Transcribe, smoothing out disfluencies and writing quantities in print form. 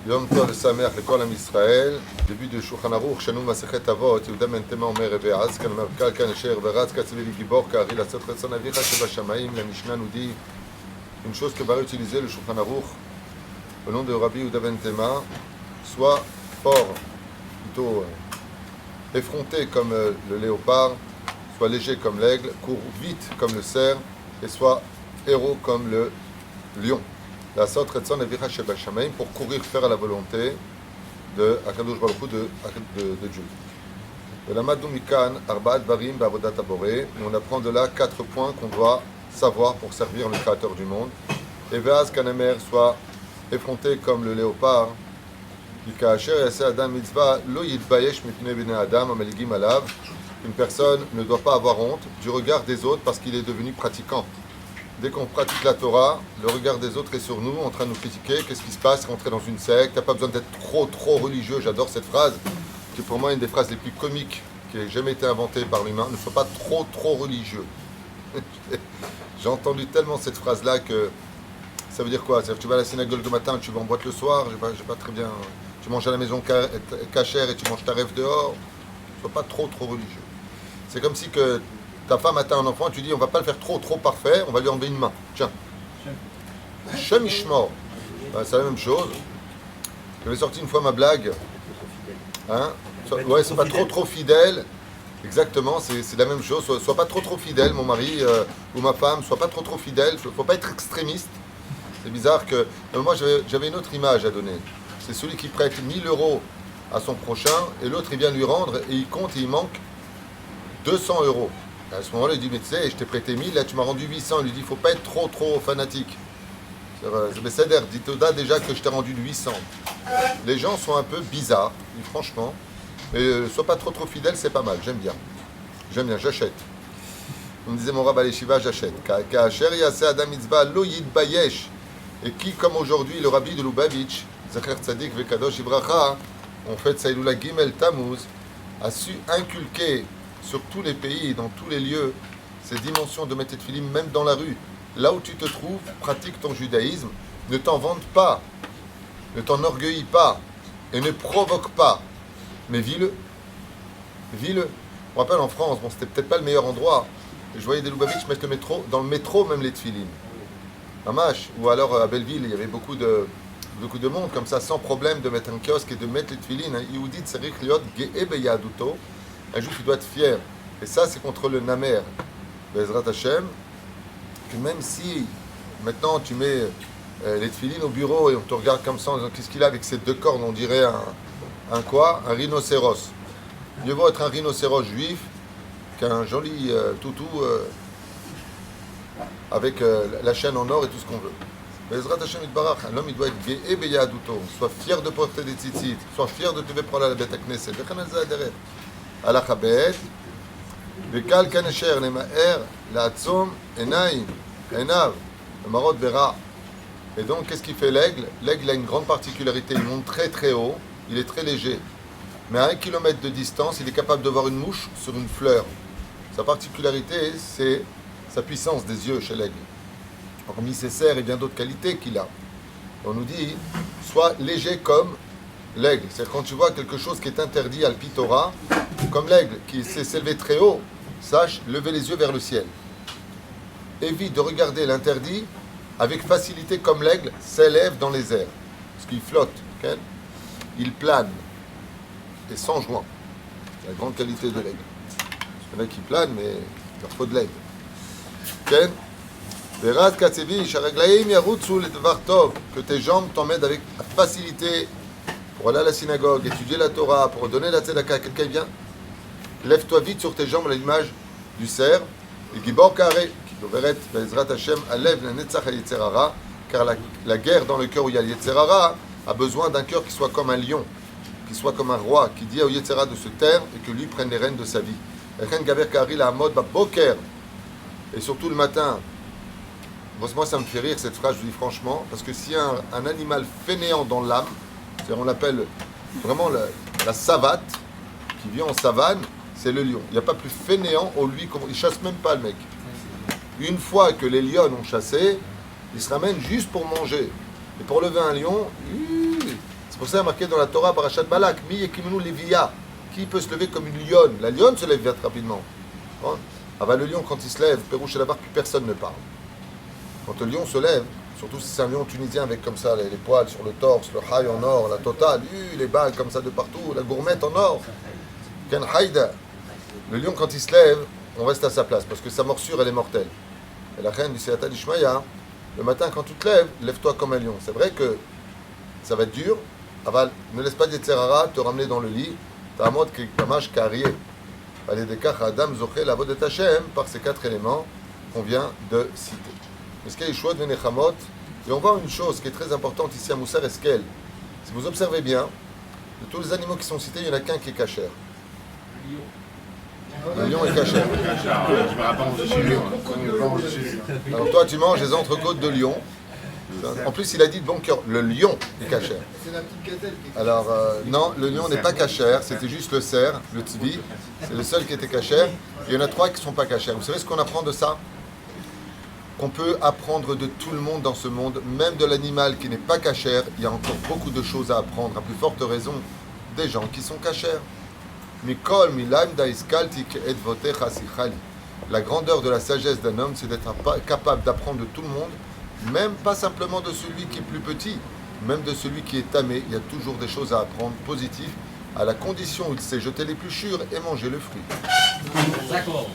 Yom Tov Sameach Lekol Am Israël, début de Shulchan Aruch, Shanu Masechet Avot, Yehuda ben Tema Omer Rebeaz, Kan Omer Kal Kan Asher Veratz Katzevi Gibor Kari Lasot Retzon Avicha Shebashamayim. La Mishnah nous dit une chose que va utiliser le Shulchan Aruch au nom de Rabbi Yehuda ben Tema, soit fort, plutôt effronté comme le léopard, soit léger comme l'aigle, court vite comme le cerf, et soit héros comme le lion. La Sot Retzon Avicha Shebashamayim, pour courir faire la volonté de Akadosh Baruch Hu, de Dieu. De la Madou Mikan Arbaat Barim Ba'avodat Haboré, on apprend de là 4 points qu'on doit savoir pour servir le Créateur du monde. Et Veaz Kanemer, soit effronté comme le léopard, une personne ne doit pas avoir honte du regard des autres parce qu'il est devenu pratiquant. Dès qu'on pratique la Torah, le regard des autres est sur nous, en train de nous critiquer. Qu'est-ce qui se passe? Rentrer dans une secte, t'as pas besoin d'être trop religieux. J'adore cette phrase, qui est pour moi une des phrases les plus comiques qui ait jamais été inventée par l'humain. Ne sois pas trop religieux. J'ai entendu tellement cette phrase-là que ça veut dire quoi? C'est-à-dire que tu vas à la synagogue le matin, tu vas en boîte le soir, j'ai pas très bien. Tu manges à la maison cachère et tu manges ta rêve dehors. Ne sois pas trop religieux. C'est comme si que ta femme a un enfant et tu dis on va pas le faire trop parfait, on va lui enlever une main. Tiens. Shem Ishmor. C'est la même chose. J'avais sorti une fois ma blague. Hein? Ouais, c'est pas trop fidèle. Exactement, c'est la même chose. Sois pas trop fidèle, mon mari ou ma femme. Sois pas trop fidèle. Faut pas être extrémiste. C'est bizarre que. Moi, j'avais une autre image à donner. C'est celui qui prête 1000 euros à son prochain et l'autre il vient lui rendre et il compte et il manque 200 euros. À ce moment-là, il dit mais tu sais, je t'ai prêté 1000, là tu m'as rendu 800. Il lui dit faut pas être trop fanatique. C'est dit Toda déjà que je t'ai rendu 800. Les gens sont un peu bizarres, franchement. Mais sois pas trop fidèle, c'est pas mal. J'aime bien, j'achète. On me disait mon rabbin Shiva, j'achète. Et qui, comme aujourd'hui, le rabbi de Lubavitch, Zacher Tzadik Vekadosh Ibracha, on fait Saïloula Gimel Tammuz, a su inculquer sur tous les pays, dans tous les lieux, ces dimensions de mettre Tfilim, même dans la rue. Là où tu te trouves, pratique ton judaïsme, ne t'en vante pas, ne t'enorgueillis pas, et ne provoque pas, mais vis-le. Je me rappelle en France, bon, c'était peut-être pas le meilleur endroit, je voyais des Lubavitch mettre le métro, dans le métro même les Tfilim. Mamash, ou alors à Belleville, il y avait beaucoup de monde, comme ça, sans problème de mettre un kiosque et de mettre les Tfilim. Yehudi tzarich liot ge'e beyaduto. Un juif, il doit être fier. Et ça, c'est contre le Namer, Bezrat Hashem, que même si maintenant tu mets les tefilines au bureau et on te regarde comme ça en disant qu'est-ce qu'il a avec ses 2 cornes, on dirait un quoi? Un rhinocéros. Mieux vaut être un rhinocéros juif qu'un joli toutou avec la chaîne en or et tout ce qu'on veut. Bezrat Hashem Itbarach, un homme il doit être ge'e beyaduto, soit fier de porter des tzitzit, soit fier de te prendre à la bête Knesset. הלכה ב' וקל כנשר למאר לעצום עיניו למראות ברע. Et donc qu'est-ce qu'il fait l'aigle? L'aigle a une grande particularité, il monte très haut, il est très léger, mais à 1 kilomètre de distance il est capable de voir une mouche sur une fleur. Sa particularité, c'est sa puissance des yeux chez l'aigle, hormis ses serres et bien d'autres qualités qu'il a. On nous dit sois léger comme l'aigle, c'est quand tu vois quelque chose qui est interdit à le Torah, comme l'aigle qui sait s'élever très haut, sache lever les yeux vers le ciel. Évite de regarder l'interdit avec facilité comme l'aigle s'élève dans les airs. Parce qu'il flotte, okay? Il plane et sans joint. C'est la grande qualité de l'aigle. Il y en a qui planent, mais il leur faut de l'aigle. Okay? Que tes jambes t'emmènent avec facilité pour aller à la synagogue, étudier la Torah, pour donner la tzedaka à quelqu'un vient, lève-toi vite sur tes jambes à l'image du cerf, et Gibor Kare, qui doveret Bezrat Hashem, lève la Netzach Yetzerara, car la guerre dans le cœur où il y a Yetzerara a besoin d'un cœur qui soit comme un lion, qui soit comme un roi, qui dit au Yetzerara de se taire et que lui prenne les rênes de sa vie. Et surtout le matin. Moi, ça me fait rire cette phrase, je vous dis franchement, parce que s'il y a un animal fainéant dans l'âme, c'est-à-dire on l'appelle vraiment la savate, qui vit en savane, c'est le lion. Il n'y a pas plus fainéant au lui, il ne chasse même pas le mec. Une fois que les lions ont chassé, ils se ramènent juste pour manger. Et pour lever un lion, c'est Pour ça, il y a marqué dans la Torah, Parashat Balak, Mi yekimenu Leviya. Qui peut se lever comme une lionne? La lionne se lève vite rapidement. Hein? Ah bah, le lion, quand il se lève, Pérouche et la barre, plus personne ne parle. Quand le lion se lève, surtout si c'est un lion tunisien avec comme ça les poils sur le torse, le haï en or, la totale, les bagues comme ça de partout, la gourmette en or. Ken haïda. Le lion, quand il se lève, on reste à sa place parce que sa morsure, elle est mortelle. Et la reine du Seata d'Ishmaïa, le matin, quand tu te lèves, lève-toi comme un lion. C'est vrai que ça va être dur. Aval, ne laisse pas Yetzerara te ramener dans le lit. T'as un mode qui est carrié. Allez, des cas, Adam, Zoché, la voix de Tachem, par ces 4 éléments qu'on vient de citer. Eskel Yeshua de Nechamot. Et on voit une chose qui est très importante ici à Moussar Eskel. Si vous observez bien, de tous les animaux qui sont cités, il n'y en a qu'un qui est cachère. Le lion est cachère. Alors toi, tu manges les entrecôtes de lion. En plus, il a dit de bon cœur, le lion est cachère. C'est la petite gazelle qui est Alors, non, le lion n'est pas cachère, c'était juste le cerf, le tzvi. C'est le seul qui était cachère. Il y en a 3 qui ne sont pas cachères. Vous savez ce qu'on apprend de ça? Qu'on peut apprendre de tout le monde dans ce monde, même de l'animal qui n'est pas cachère. Il y a encore beaucoup de choses à apprendre, à plus forte raison, des gens qui sont cachères. Mikol milaim daiskaltik et votecha sichali. La grandeur de la sagesse d'un homme, c'est d'être capable d'apprendre de tout le monde, même pas simplement de celui qui est plus petit, même de celui qui est tamé. Il y a toujours des choses à apprendre positives, à la condition où il sait jeter l'épluchure et manger le fruit. D'accord.